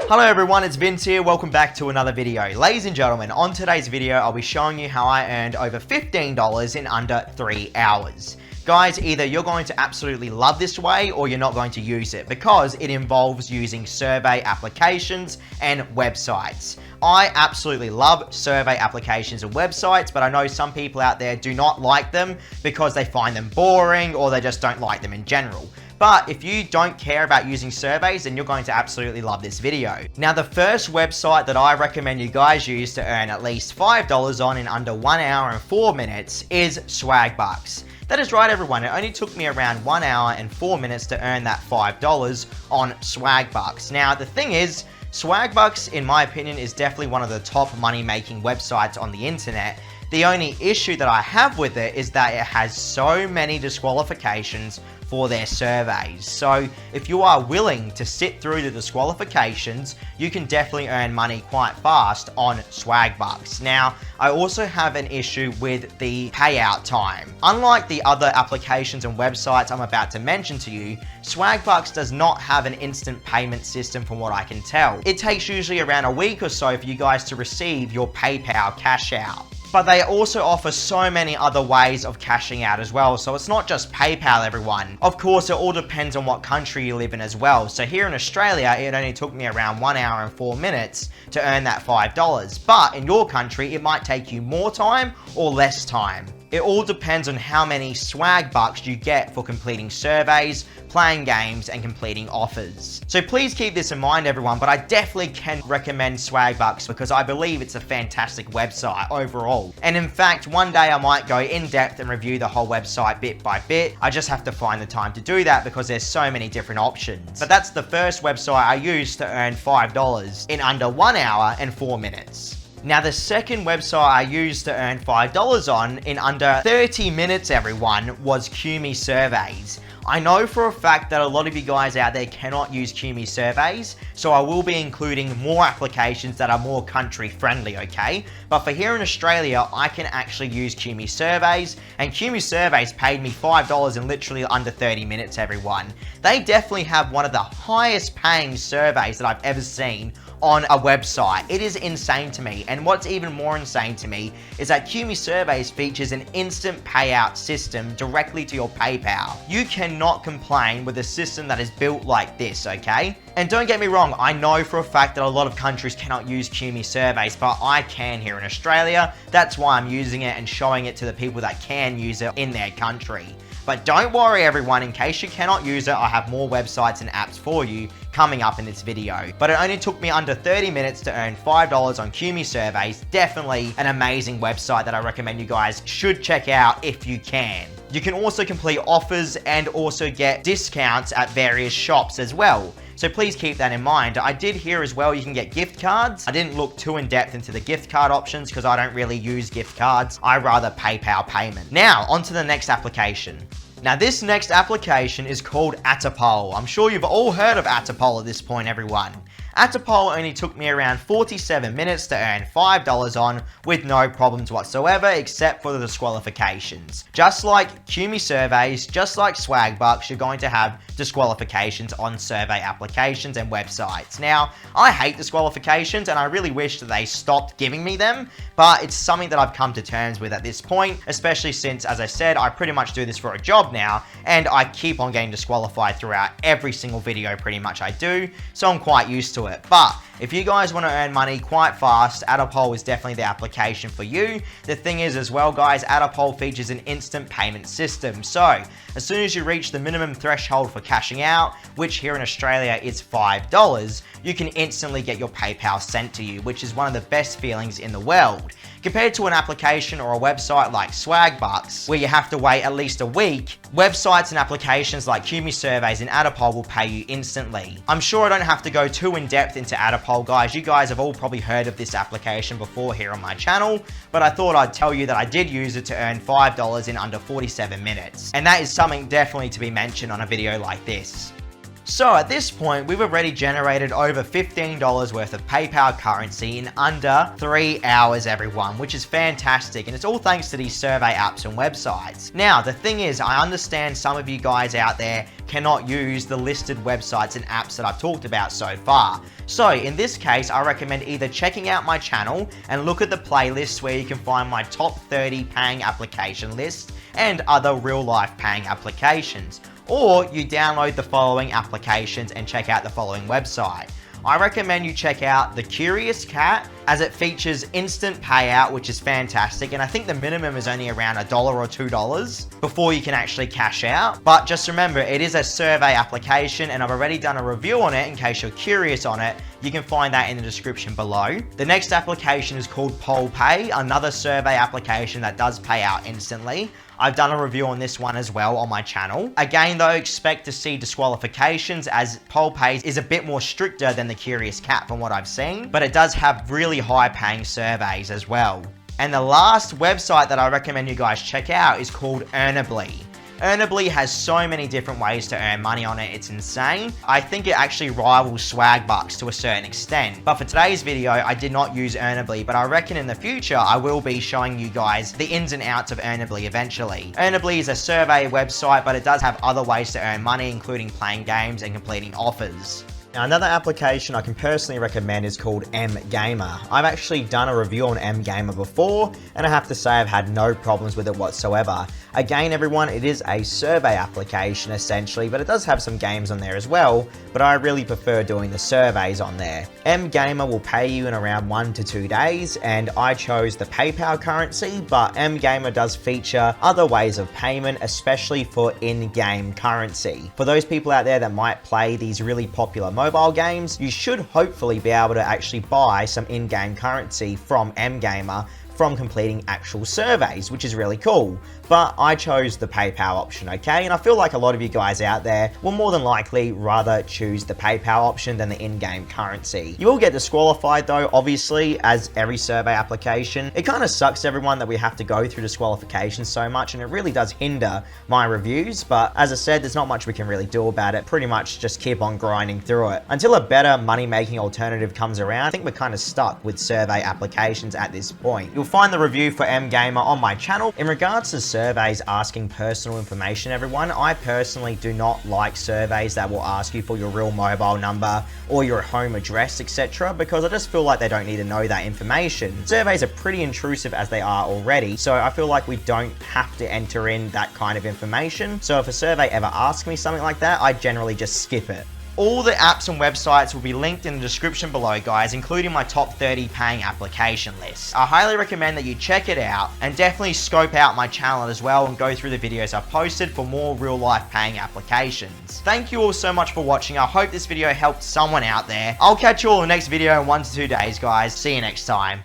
Hello everyone, it's Vince here. Welcome back to another video. Ladies and gentlemen, on today's video, I'll be showing you how I earned over $15 in under 3 hours. Guys, either you're going to absolutely love this way or you're not going to use it because it involves using survey applications and websites. I absolutely love survey applications and websites, but I know some people out there do not like them because they find them boring or they just don't like them in general. But if you don't care about using surveys, then you're going to absolutely love this video. Now, the first website that I recommend you guys use to earn at least $5 on in under 1 hour and 4 minutes is Swagbucks. That is right, everyone. It only took me around 1 hour and 4 minutes to earn that $5 on Swagbucks. Now, the thing is, Swagbucks, in my opinion, is definitely one of the top money-making websites on the internet. The only issue that I have with it is that it has so many disqualifications for their surveys. So if you are willing to sit through the disqualifications, you can definitely earn money quite fast on Swagbucks. Now, I also have an issue with the payout time. Unlike the other applications and websites I'm about to mention to you, Swagbucks does not have an instant payment system from what I can tell. It takes usually around a week or so for you guys to receive your PayPal cash out. But they also offer so many other ways of cashing out as well. So it's not just PayPal, everyone. Of course, it all depends on what country you live in as well. So here in Australia, it only took me around 1 hour and 4 minutes to earn that $5. But in your country, it might take you more time or less time. It all depends on how many Swagbucks you get for completing surveys, playing games, and completing offers. So please keep this in mind, everyone, but I definitely can recommend Swagbucks because I believe it's a fantastic website overall. And in fact, one day I might go in depth and review the whole website bit by bit. I just have to find the time to do that because there's so many different options. But that's the first website I used to earn $5 in under 1 hour and 4 minutes. Now, the second website I used to earn $5 on in under 30 minutes, everyone, was QME Surveys. I know for a fact that a lot of you guys out there cannot use QME Surveys, so I will be including more applications that are more country friendly, okay? But for here in Australia, I can actually use QME Surveys, and QME Surveys paid me $5 in literally under 30 minutes, everyone. They definitely have one of the highest paying surveys that I've ever seen on a website. It is insane to me, and what's even more insane to me is that QME Surveys features an instant payout system directly to your PayPal. You cannot complain with a system that is built like this, okay? And don't get me wrong, I know for a fact that a lot of countries cannot use QME Surveys, but I can here in Australia. That's why I'm using it and showing it to the people that can use it in their country. But don't worry, everyone, in case you cannot use it, I have more websites and apps for you coming up in this video. But it only took me under 30 minutes to earn $5 on QME Surveys. Definitely an amazing website that I recommend you guys should check out if you can. You can also complete offers and also get discounts at various shops as well. So please keep that in mind. I did hear as well you can get gift cards. I didn't look too in depth into the gift card options because I don't really use gift cards. I rather PayPal payment. Now, on to the next application. Now, this next application is called Atapol. I'm sure you've all heard of Atapol at this point, everyone. Atapol only took me around 47 minutes to earn $5 on with no problems whatsoever except for the disqualifications. Just like QME Surveys, just like Swagbucks, you're going to have disqualifications on survey applications and websites. Now, I hate disqualifications and I really wish that they stopped giving me them, but it's something that I've come to terms with at this point, especially since, as I said, I pretty much do this for a job now and I keep on getting disqualified throughout every single video pretty much I do, so I'm quite used to it. But if you guys want to earn money quite fast, Atapol is definitely the application for you. The thing is as well, guys, Atapol features an instant payment system. So as soon as you reach the minimum threshold for cashing out, which here in Australia is $5, you can instantly get your PayPal sent to you, which is one of the best feelings in the world. Compared to an application or a website like Swagbucks, where you have to wait at least a week, websites and applications like QME Surveys and Atapol will pay you instantly. I'm sure I don't have to go too in depth into Atapol, guys. You guys have all probably heard of this application before here on my channel, but I thought I'd tell you that I did use it to earn $5 in under 47 minutes. And that is something definitely to be mentioned on a video like this. So at this point, we've already generated over $15 worth of PayPal currency in under 3 hours, everyone, which is fantastic. And it's all thanks to these survey apps and websites. Now, the thing is, I understand some of you guys out there cannot use the listed websites and apps that I've talked about so far. So in this case, I recommend either checking out my channel and look at the playlists where you can find my top 30 paying application list and other real life paying applications. Or you download the following applications and check out the following website. I recommend you check out The Curious Cat, as it features instant payout, which is fantastic, and I think the minimum is only around $1 or $2 before you can actually cash out. But just remember, it is a survey application, and I've already done a review on it in case you're curious on it. You can find that in the description below. The next application is called PollPay, another survey application that does pay out instantly. I've done a review on this one as well on my channel. Again though, expect to see disqualifications, as PollPay is a bit more stricter than The Curious Cat from what I've seen, but it does have really high paying surveys as well. And the last website that I recommend you guys check out is called Earnably. Earnably has so many different ways to earn money on it, it's insane. I think it actually rivals Swagbucks to a certain extent. But for today's video, I did not use Earnably, but I reckon in the future, I will be showing you guys the ins and outs of Earnably eventually. Earnably is a survey website, but it does have other ways to earn money, including playing games and completing offers. Now, another application I can personally recommend is called mGamer. I've actually done a review on mGamer before, and I have to say I've had no problems with it whatsoever. Again, everyone, it is a survey application essentially, but it does have some games on there as well, but I really prefer doing the surveys on there. mGamer will pay you in around 1 to 2 days, and I chose the PayPal currency, but mGamer does feature other ways of payment, especially for in-game currency. For those people out there that might play these really popular mobile games, you should hopefully be able to actually buy some in-game currency from mGamer from completing actual surveys, which is really cool. But I chose the PayPal option, okay? And I feel like a lot of you guys out there will more than likely rather choose the PayPal option than the in-game currency. You will get disqualified though, obviously, as every survey application. It kind of sucks, everyone, that we have to go through disqualification so much, and it really does hinder my reviews. But as I said, there's not much we can really do about it. Pretty much just keep on grinding through it. Until a better money-making alternative comes around, I think we're kind of stuck with survey applications at this point. You'll find the review for mGamer on my channel. In regards to surveys asking personal information, everyone, I personally do not like surveys that will ask you for your real mobile number or your home address, etc., because I just feel like they don't need to know that information. Surveys are pretty intrusive as they are already, so I feel like we don't have to enter in that kind of information. So if a survey ever asks me something like that, I generally just skip it. All the apps and websites will be linked in the description below, guys, including my top 30 paying application list. I highly recommend that you check it out, and definitely scope out my channel as well and go through the videos I've posted for more real life paying applications. Thank you all so much for watching. I hope this video helped someone out there. I'll catch you all in the next video in 1 to 2 days, guys. See you next time.